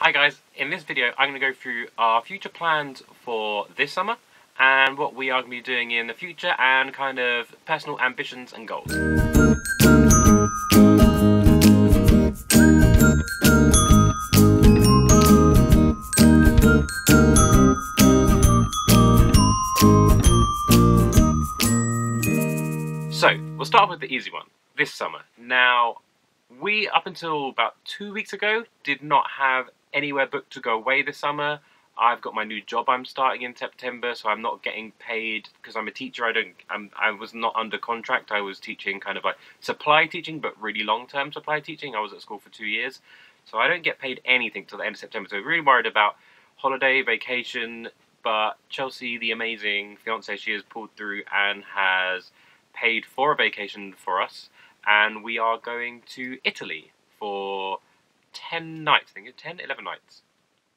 Hi guys, in this video I'm going to go through our future plans for this summer and what we are going to be doing in the future and kind of personal ambitions and goals. So, we'll start with the easy one, this summer. Now, we, up until about 2 weeks ago, did not have anywhere booked to go away this summer. I've got my new job I'm starting in September, so I'm not getting paid because I'm a teacher. I was not under contract. I was teaching kind of like supply teaching, but really long-term supply teaching. I was at school for 2 years, so I don't get paid anything till the end of September. So I'm really worried about holiday, vacation, but Chelsie, the amazing fiancee, she has pulled through and has paid for a vacation for us, and we are going to Italy for 10 nights, I think it's 10, 11 nights.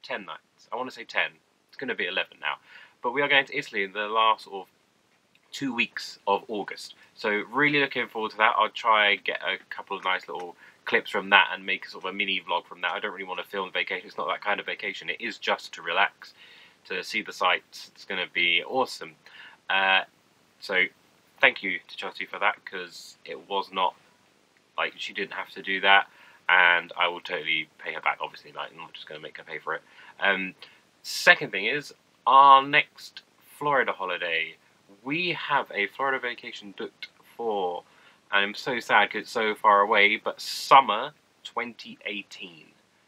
10 nights. I want to say 10. It's going to be 11 now. But we are going to Italy in the last sort of 2 weeks of August. So really looking forward to that. I'll try and get a couple of nice little clips from that and make sort of a mini vlog from that. I don't really want to film the vacation. It's not that kind of vacation. It is just to relax, to see the sights. It's going to be awesome. So thank you to Chelsie for that, because it was not like she didn't have to do that. And I will totally pay her back, obviously, like, I'm not just going to make her pay for it. Second thing is, our next Florida holiday. We have a Florida vacation booked for, and I'm so sad because it's so far away, but summer 2018.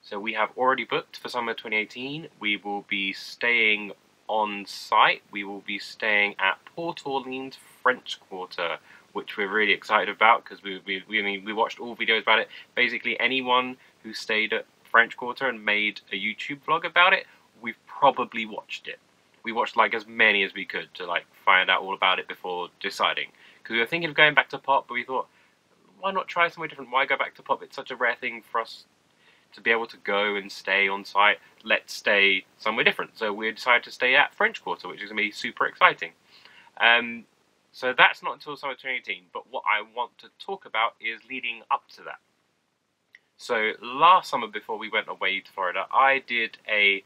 So we have already booked for summer 2018. We will be staying on site. We will be staying at Port Orleans French Quarter, which we're really excited about because we watched all videos about it. Basically, anyone who stayed at French Quarter and made a YouTube vlog about it, we've probably watched it. We watched like as many as we could to like find out all about it before deciding. Because we were thinking of going back to Pop, but we thought, why not try somewhere different? Why go back to Pop? It's such a rare thing for us to be able to go and stay on site. Let's stay somewhere different. So we decided to stay at French Quarter, which is going to be super exciting. So that's not until summer 2018, but what I want to talk about is leading up to that. So last summer, before we went away to Florida, I did a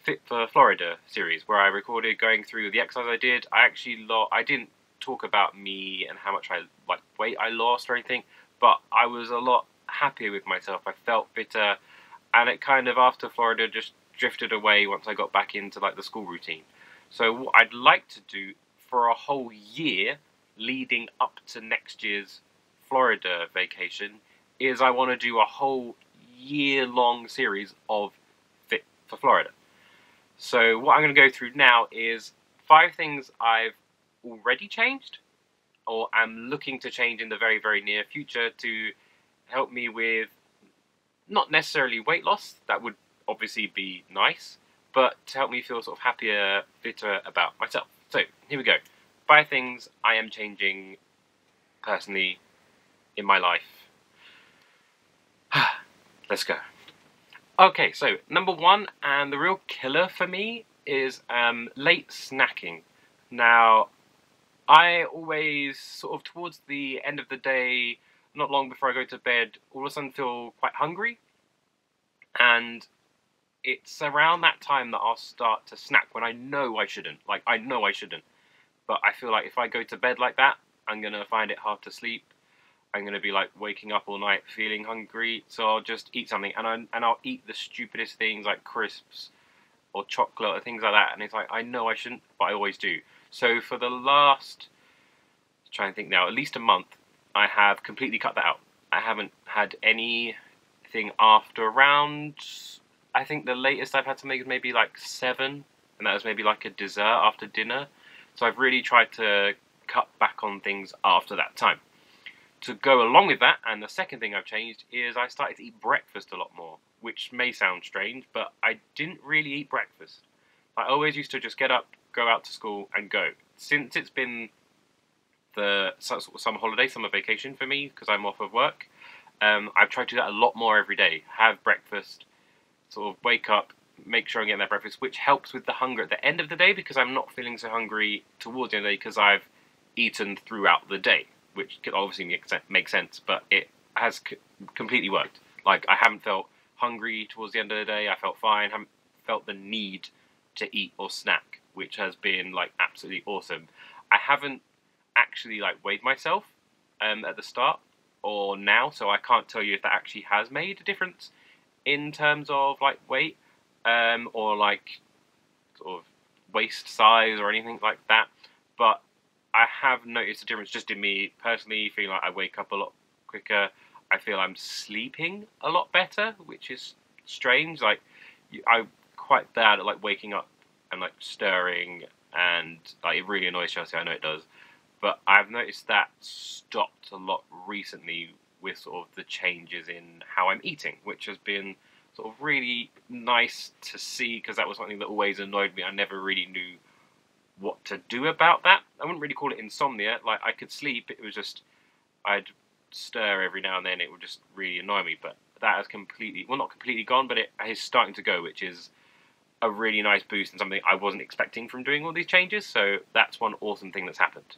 Fit for Florida series where I recorded going through the exercise I did. I didn't talk about me and how much weight I lost or anything, but I was a lot happier with myself. I felt fitter, and it kind of, after Florida, just drifted away once I got back into like the school routine. So what I'd like to do for a whole year leading up to next year's Florida vacation is I want to do a whole year-long series of Fit for Florida. So what I'm going to go through now is 5 things I've already changed or am looking to change in the very, very near future to help me with not necessarily weight loss, that would obviously be nice, but to help me feel sort of happier, fitter about myself. So, here we go. 5 things I am changing personally in my life. Let's go. Okay, so number 1, and the real killer for me, is late snacking. Now, I always sort of towards the end of the day, not long before I go to bed, all of a sudden feel quite hungry. And it's around that time that I'll start to snack when I know I shouldn't. Like, I know I shouldn't. But I feel like if I go to bed like that, I'm going to find it hard to sleep. I'm going to be like waking up all night feeling hungry. So I'll just eat something. And I'll eat the stupidest things like crisps or chocolate or things like that. And it's like, I know I shouldn't, but I always do. So for the last, trying to think now, at least a month, I have completely cut that out. I haven't had anything after around, I think the latest I've had to make is maybe like 7, and that was maybe like a dessert after dinner. So I've really tried to cut back on things after that time. To go along with that, and the second thing I've changed, is I started to eat breakfast a lot more, which may sound strange, but I didn't really eat breakfast. I always used to just get up, go out to school, and go. Since it's been the summer holiday, summer vacation for me, because I'm off of work, I've tried to do that a lot more every day. Have breakfast, sort of wake up, make sure I'm getting that breakfast, which helps with the hunger at the end of the day, because I'm not feeling so hungry towards the end of the day because I've eaten throughout the day, which could obviously make sense, but it has completely worked. Like, I haven't felt hungry towards the end of the day. I felt fine. Haven't felt the need to eat or snack, which has been like absolutely awesome. I haven't actually like weighed myself at the start or now, so I can't tell you if that actually has made a difference in terms of like weight or like sort of waist size or anything like that. But I have noticed a difference just in me personally, feeling like I wake up a lot quicker. I feel I'm sleeping a lot better, which is strange. Like I'm quite bad at like waking up and like stirring, and like it really annoys Chelsea. I know it does, but I've noticed that stopped a lot recently with sort of the changes in how I'm eating, which has been sort of really nice to see because that was something that always annoyed me. I never really knew what to do about that. I wouldn't really call it insomnia. Like I could sleep, it was just I'd stir every now and then. It would just really annoy me. But that has completely, well, not completely gone, but it is starting to go, which is a really nice boost and something I wasn't expecting from doing all these changes. So that's one awesome thing that's happened.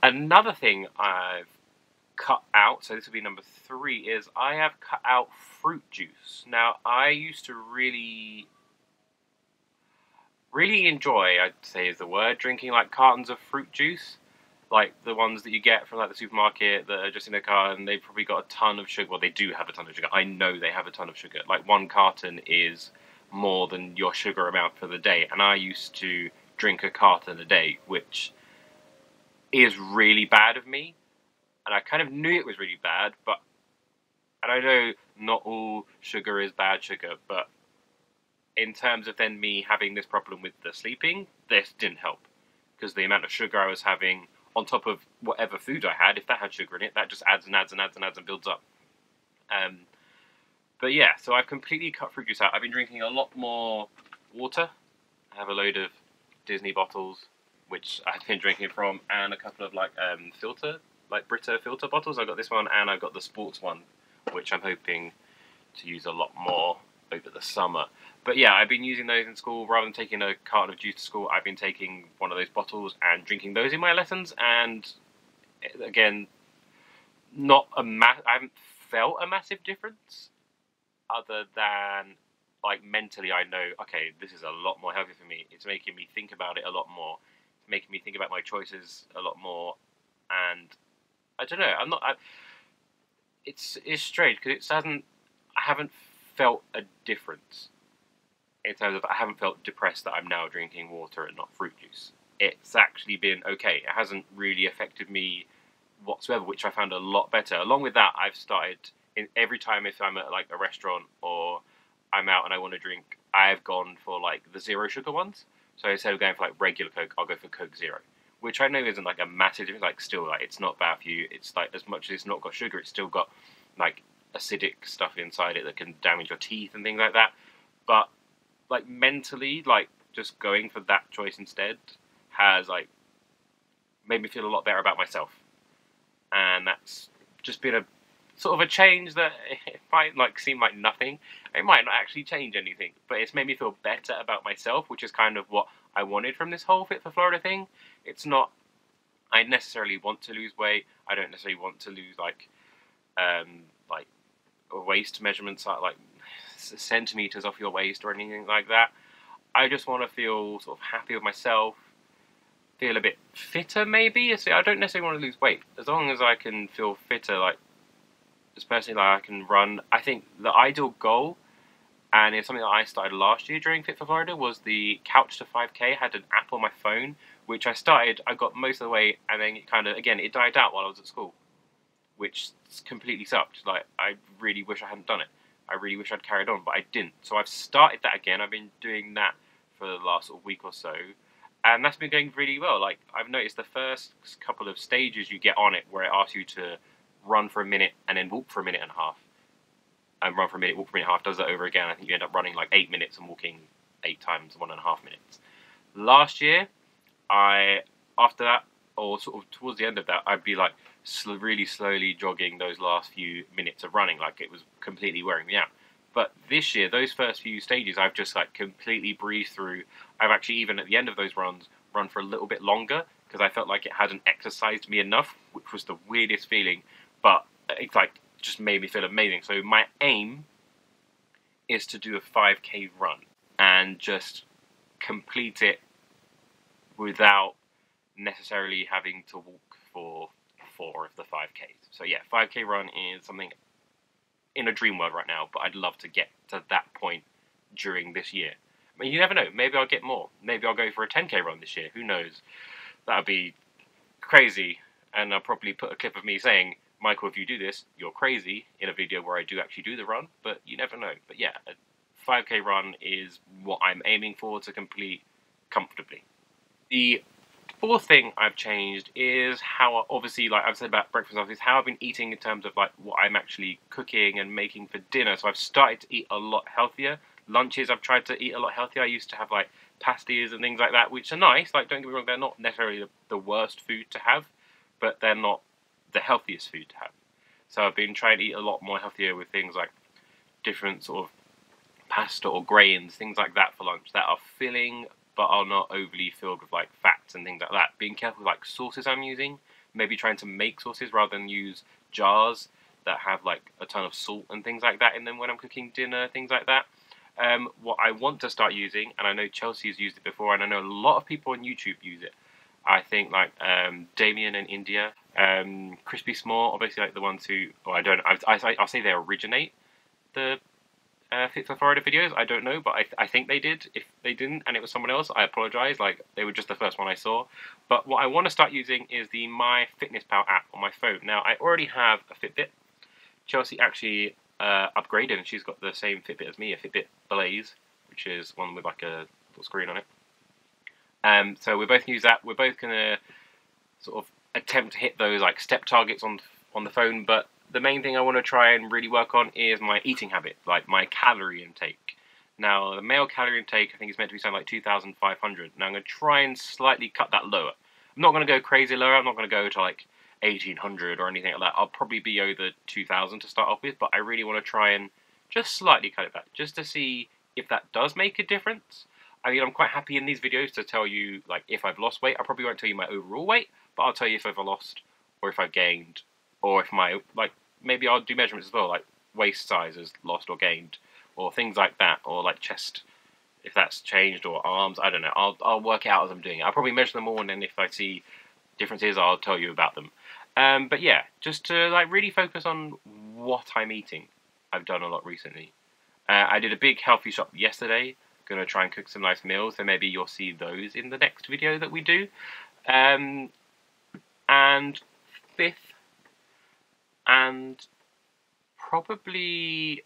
Another thing I've cut out, so this will be number 3, is I have cut out fruit juice. Now I used to really enjoy, I'd say is the word, drinking like cartons of fruit juice, like the ones that you get from like the supermarket that are just in a car, and they've probably got a ton of sugar. Well, they do have a ton of sugar. I know they have a ton of sugar. Like one carton is more than your sugar amount for the day, and I used to drink a carton a day, which is really bad of me, and I kind of knew it was really bad, but, and I know not all sugar is bad sugar, but in terms of then me having this problem with the sleeping, this didn't help. Because the amount of sugar I was having on top of whatever food I had, if that had sugar in it, that just adds and adds and adds and adds and builds up. But yeah, so I've completely cut fruit juice out. I've been drinking a lot more water. I have a load of Disney bottles, which I've been drinking from, and a couple of like filter, like Brita filter bottles. I got this one, and I got the sports one, which I'm hoping to use a lot more over the summer. But yeah, I've been using those in school. Rather than taking a carton of juice to school, I've been taking one of those bottles and drinking those in my lessons. And again, I haven't felt a massive difference, other than like mentally I know, okay, this is a lot more healthy for me. It's making me think about it a lot more. It's making me think about my choices a lot more. And I don't know, it's strange because I haven't felt a difference in terms of, I haven't felt depressed that I'm now drinking water and not fruit juice. It's actually been okay. It hasn't really affected me whatsoever, which I found a lot better. Along with that, I've started, every time if I'm at like a restaurant or I'm out and I want to drink, I've gone for like the 0 sugar ones. So instead of going for like regular Coke, I'll go for Coke Zero, which I know isn't like a massive difference. Like still, like it's not bad for you. It's like, as much as it's not got sugar, it's still got like acidic stuff inside it that can damage your teeth and things like that. But like mentally, like just going for that choice instead has like made me feel a lot better about myself. And that's just been a sort of a change that it might like seem like nothing. It might not actually change anything, but it's made me feel better about myself, which is kind of what I wanted from this whole Fit for Florida thing. It's not, I necessarily want to lose weight. I don't necessarily want to lose like waist measurements, like centimeters off your waist or anything like that. I just want to feel sort of happy with myself, feel a bit fitter maybe. So I don't necessarily want to lose weight. As long as I can feel fitter, like just personally, like I can run. I think the ideal goal, and it's something that I started last year during Fit for Florida, was the Couch to 5K. I had an app on my phone, which I got most of the way, and then it kind of, again, it died out while I was at school, which completely sucked. Like, I really wish I hadn't done it. I really wish I'd carried on, but I didn't. So I've started that again. I've been doing that for the last sort of week or so, and that's been going really well. Like, I've noticed the first couple of stages you get on it, where it asks you to run for a minute and then walk for a minute and a half. And run for a minute, walk for a minute and a half, does that over again. I think you end up running like 8 minutes and walking 8 times 1.5 minutes. Last year, after that, or sort of towards the end of that, I'd be like really slowly jogging those last few minutes of running, like it was completely wearing me out. But this year, those first few stages, I've just like completely breezed through. I've actually, even at the end of those runs, run for a little bit longer because I felt like it hadn't exercised me enough, which was the weirdest feeling. But it like just made me feel amazing. So my aim is to do a 5k run and just complete it without necessarily having to walk for 4 of the 5Ks. So yeah, 5k run is something in a dream world right now, but I'd love to get to that point during this year. I mean, you never know. Maybe I'll get more. Maybe I'll go for a 10k run this year. Who knows? That would be crazy, and I'll probably put a clip of me saying, Michael, if you do this, you're crazy, in a video where I do actually do the run, but you never know. But yeah, a 5k run is what I'm aiming for to complete comfortably. The fourth thing I've changed is how, obviously, like I've said about breakfast, is how I've been eating in terms of like what I'm actually cooking and making for dinner. So I've started to eat a lot healthier. Lunches, I've tried to eat a lot healthier. I used to have like pasties and things like that, which are nice. Like, don't get me wrong, they're not necessarily the worst food to have, but they're not the healthiest food to have. So I've been trying to eat a lot more healthier with things like different sort of pasta or grains, things like that for lunch that are filling but are not overly filled with like fats and things like that. Being careful with like sauces I'm using, maybe trying to make sauces rather than use jars that have like a ton of salt and things like that in them when I'm cooking dinner, things like that. What I want to start using, and I know Chelsea's used it before, and I know a lot of people on YouTube use it. I think like Damian and India, Crispy Small, obviously like the ones who, or I don't know, I'll say they originate the Fit for Florida videos. I don't know, but I think they did. If they didn't and it was someone else, I apologise. Like, they were just the first one I saw. But what I want to start using is the MyFitnessPal app on my phone. Now, I already have a Fitbit. Chelsie actually upgraded, and she's got the same Fitbit as me, a Fitbit Blaze, which is one with like a little screen on it. So we're both going to use that. We're both going to sort of attempt to hit those like step targets on the phone, but the main thing I want to try and really work on is my eating habit, like my calorie intake. Now, the male calorie intake, I think, is meant to be something like 2,500. Now, I'm going to try and slightly cut that lower. I'm not going to go crazy lower. I'm not going to go to like 1,800 or anything like that. I'll probably be over 2,000 to start off with, but I really want to try and just slightly cut it back, just to see if that does make a difference. I mean, I'm quite happy in these videos to tell you, like, if I've lost weight. I probably won't tell you my overall weight, but I'll tell you if I've lost or if I've gained, or if my, like, maybe I'll do measurements as well, like waist size is lost or gained, or things like that, or like chest, if that's changed, or arms. I don't know. I'll work it out as I'm doing it. I'll probably measure them all, and then if I see differences, I'll tell you about them. But yeah, just to like really focus on what I'm eating. I've done a lot recently. I did a big healthy shop yesterday. Gonna try and cook some nice meals, so maybe you'll see those in the next video that we do. And fifth, and probably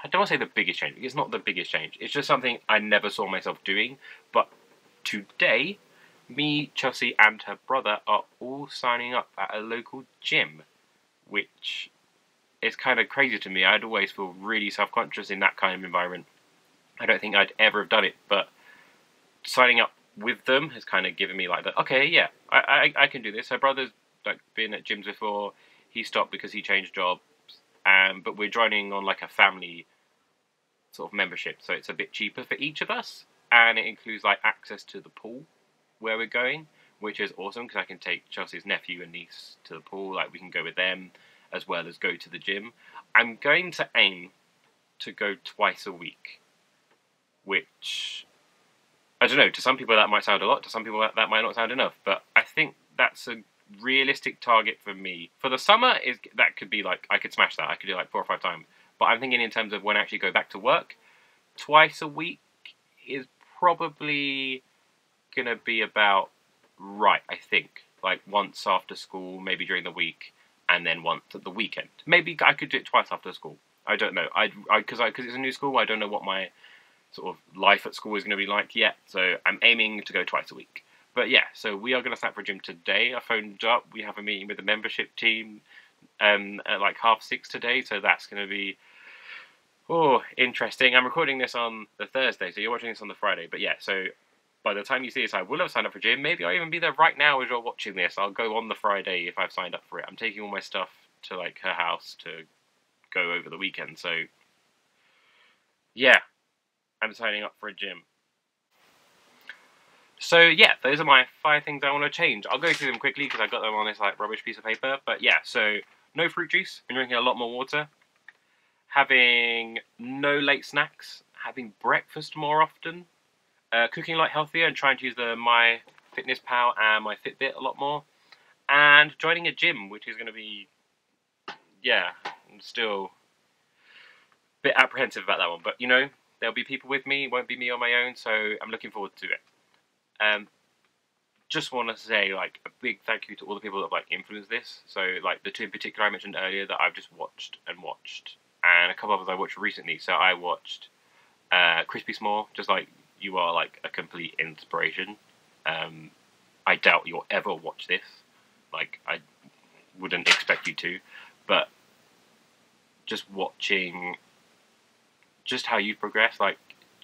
I don't want to say the biggest change. It's not the biggest change. It's just something I never saw myself doing. But today, me, Chelsie, and her brother are all signing up at a local gym, which is kind of crazy to me. I'd always feel really self-conscious in that kind of environment. I don't think I'd ever have done it, but signing up with them has kind of given me like that. Okay, yeah, I can do this. Her brother's like been at gyms before. He stopped because he changed jobs, but we're joining on like a family sort of membership, so it's a bit cheaper for each of us, and it includes like access to the pool where we're going, which is awesome because I can take Chelsea's nephew and niece to the pool. Like, we can go with them as well as go to the gym. I'm going to aim to go twice a week, which I don't know, to some people that might sound a lot, to some people that might not sound enough, but I think that's a realistic target for me. For the summer, that could be like, I could smash that. I could do like 4 or 5 times. But I'm thinking in terms of when I actually go back to work, twice a week is probably going to be about right, I think. Like once after school, maybe during the week, and then once at the weekend. Maybe I could do it twice after school. I don't know. Because it's a new school, I don't know what my sort of life at school is going to be like yet. So I'm aiming to go twice a week. But yeah, so we are going to sign up for a gym today. I phoned up. We have a meeting with the membership team at like 6:30 today. So that's going to be interesting. I'm recording this on the Thursday, so you're watching this on the Friday. But yeah, so by the time you see this, I will have signed up for gym. Maybe I'll even be there right now as you're watching this. I'll go on the Friday if I've signed up for it. I'm taking all my stuff to like her house to go over the weekend. So yeah, I'm signing up for a gym. So yeah, those are my 5 things I want to change. I'll go through them quickly because I got them on this like rubbish piece of paper. But yeah, so no fruit juice. Been drinking a lot more water. having no late snacks, having breakfast more often, cooking a lot healthier and trying to use the My Fitness Pal and my Fitbit a lot more, and joining a gym, which is going to be, yeah, I'm still a bit apprehensive about that one. But, you know, there'll be people with me, it won't be me on my own, so I'm looking forward to it. Just want to say, like, a big thank you to all the people that have, like, influenced this. So, like, the two in particular I mentioned earlier that I've just watched, and a couple of others I watched recently. So I watched Crispy Small, just like you are, like, a complete inspiration. I doubt you'll ever watch this. Like, I wouldn't expect you to, but just watching just how you progress, like,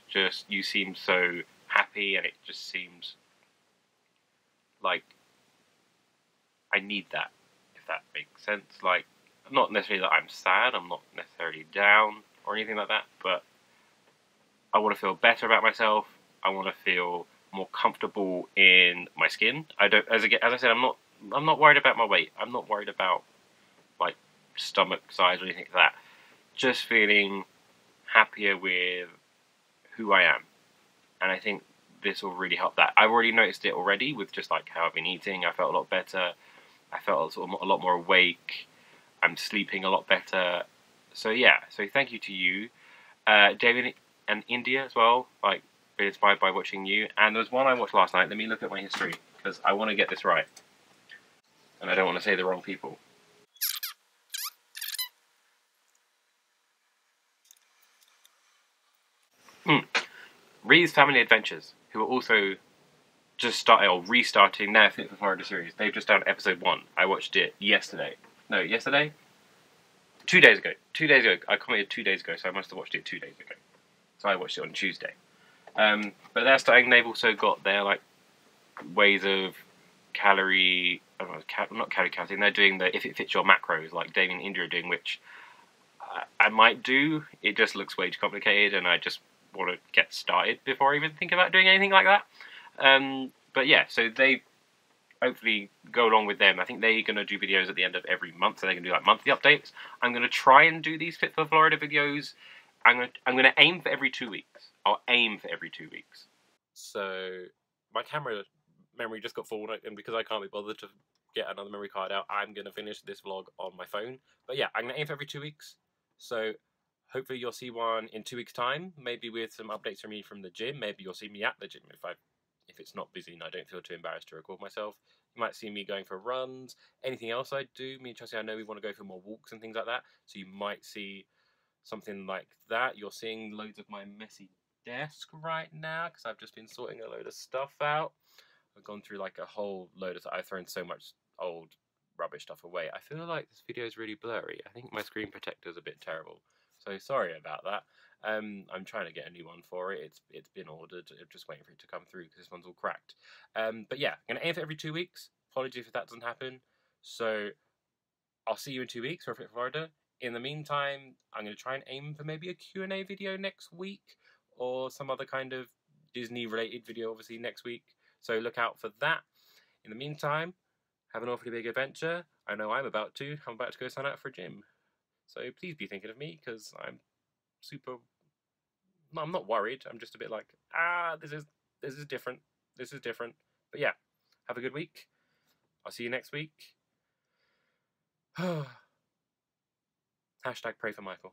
just you seem so happy, and it just seems like I need that, if that makes sense. Like, not necessarily that I'm sad, I'm not necessarily down or anything like that, but I want to feel better about myself. I want to feel more comfortable in my skin. I don't, as I said, I'm not worried about my weight. I'm not worried about, like, stomach size or anything like that. Just feeling happier with who I am, and I think this will really help that. I've already noticed it already with just, like, how I've been eating. I felt a lot better. I felt sort of a lot more awake. I'm sleeping a lot better. So yeah, so thank you to you, Damian and India as well. Like, been inspired by watching you. And there was one I watched last night. Let me look at my history because I want to get this right, and I don't want to say the wrong people. Reeves Family Adventures, who are also just starting or restarting their Fit for Florida series. They've just done episode 1. I watched it yesterday. No, yesterday? 2 days ago. 2 days ago. I commented 2 days ago, so I must have watched it 2 days ago. So I watched it on Tuesday. But they're starting. They've also got their, like, ways of calorie. Not calorie counting. They're doing the if it fits your macros, like Damian and India are doing, which I might do. It just looks way too complicated, and I just want to get started before I even think about doing anything like that. But yeah, so they hopefully go along with them. I think they're going to do videos at the end of every month, so they're going to do, like, monthly updates. I'm going to try and do these Fit for Florida videos. I'm going to aim for every 2 weeks. I'll aim for every 2 weeks. So my camera memory just got full, and because I can't be bothered to get another memory card out, I'm going to finish this vlog on my phone. But yeah, I'm going to aim for every 2 weeks. So hopefully you'll see one in 2 weeks' time, maybe with some updates from me from the gym. Maybe you'll see me at the gym if it's not busy and I don't feel too embarrassed to record myself. You might see me going for runs. Anything else I do, me and Chelsie, I know we want to go for more walks and things like that, so you might see something like that. You're seeing loads of my messy desk right now because I've just been sorting a load of stuff out. I've gone through, like, a whole load of... I've thrown so much old rubbish stuff away. I feel like this video is really blurry. I think my screen protector is a bit terrible, so sorry about that. I'm trying to get a new one for it. It's been ordered. I'm just waiting for it to come through because this one's all cracked. But yeah, I'm going to aim for every 2 weeks. Apologies if that doesn't happen. So I'll see you in 2 weeks for Fit Florida. In the meantime, I'm going to try and aim for maybe a Q&A video next week, or some other kind of Disney-related video, obviously, next week. So look out for that. In the meantime, have an awfully big adventure. I know I'm about to. I'm about to go sign up for a gym. So please be thinking of me, because I'm super... No, I'm not worried. I'm just a bit like, this is different. This is different. But yeah, have a good week. I'll see you next week. Hashtag pray for Michael.